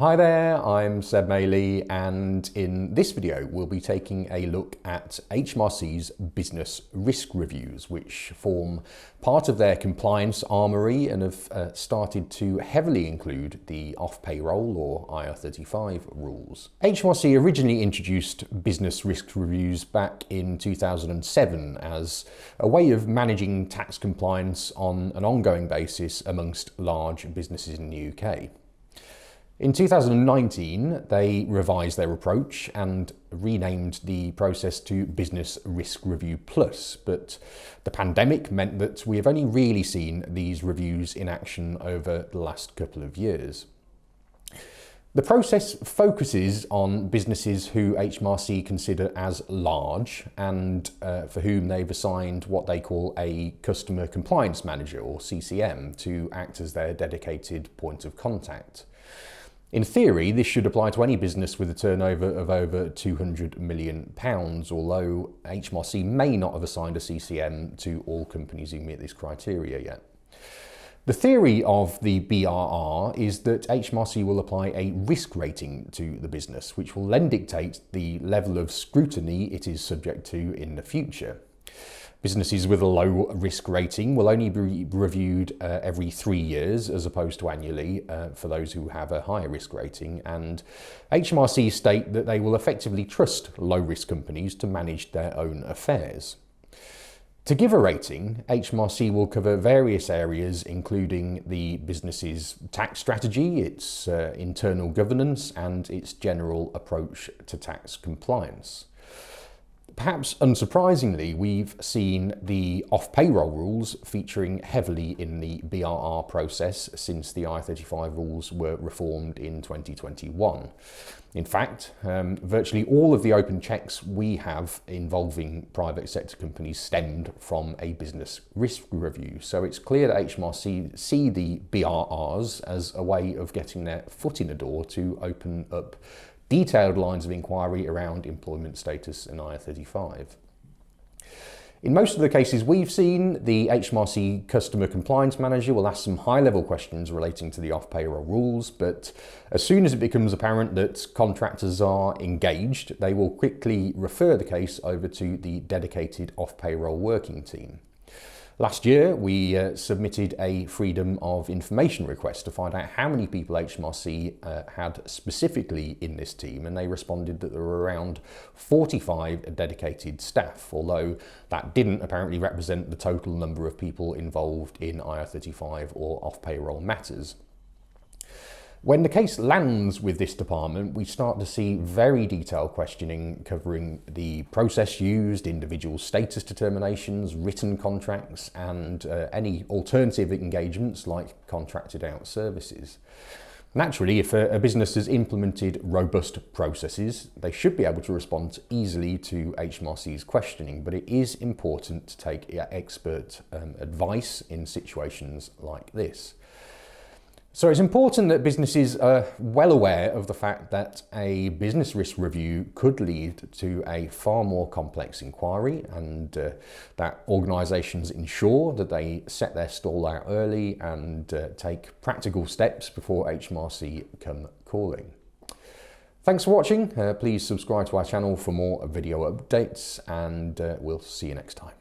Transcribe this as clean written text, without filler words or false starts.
Hi there, I'm Seb Maley, and in this video we'll be taking a look at HMRC's business risk reviews, which form part of their compliance armoury and have started to heavily include the off-payroll or IR35 rules. HMRC originally introduced business risk reviews back in 2007 as a way of managing tax compliance on an ongoing basis amongst large businesses in the UK. In 2019, they revised their approach and renamed the process to Business Risk Review Plus, but the pandemic meant that we have only really seen these reviews in action over the last couple of years. The process focuses on businesses who HMRC consider as large and for whom they've assigned what they call a Customer Compliance Manager, or CCM, to act as their dedicated point of contact. In theory, this should apply to any business with a turnover of over £200 million, although HMRC may not have assigned a CCM to all companies who meet this criteria yet. The theory of the BRR is that HMRC will apply a risk rating to the business, which will then dictate the level of scrutiny it is subject to in the future. Businesses with a low risk rating will only be reviewed every 3 years as opposed to annually for those who have a higher risk rating, and HMRC state that they will effectively trust low risk companies to manage their own affairs. To give a rating, HMRC will cover various areas including the business's tax strategy, its internal governance and its general approach to tax compliance. Perhaps unsurprisingly, we've seen the off-payroll rules featuring heavily in the BRR process since the IR35 rules were reformed in 2021. In fact, virtually all of the open checks we have involving private sector companies stemmed from a business risk review. So it's clear that HMRC see the BRRs as a way of getting their foot in the door to open up detailed lines of inquiry around employment status and IR35. In most of the cases we've seen, the HMRC Customer Compliance Manager will ask some high-level questions relating to the off-payroll rules, but as soon as it becomes apparent that contractors are engaged, they will quickly refer the case over to the dedicated off-payroll working team. Last year, we submitted a Freedom of Information request to find out how many people HMRC had specifically in this team, and they responded that there were around 45 dedicated staff, although that didn't apparently represent the total number of people involved in IR35 or off-payroll matters. When the case lands with this department, we start to see very detailed questioning covering the process used, individual status determinations, written contracts, and any alternative engagements like contracted out services. Naturally, if a business has implemented robust processes, they should be able to respond easily to HMRC's questioning, but it is important to take expert advice in situations like this. So it's important that businesses are well aware of the fact that a business risk review could lead to a far more complex inquiry, and that organisations ensure that they set their stall out early and take practical steps before HMRC come calling. Thanks for watching. Please subscribe to our channel for more video updates, and we'll see you next time.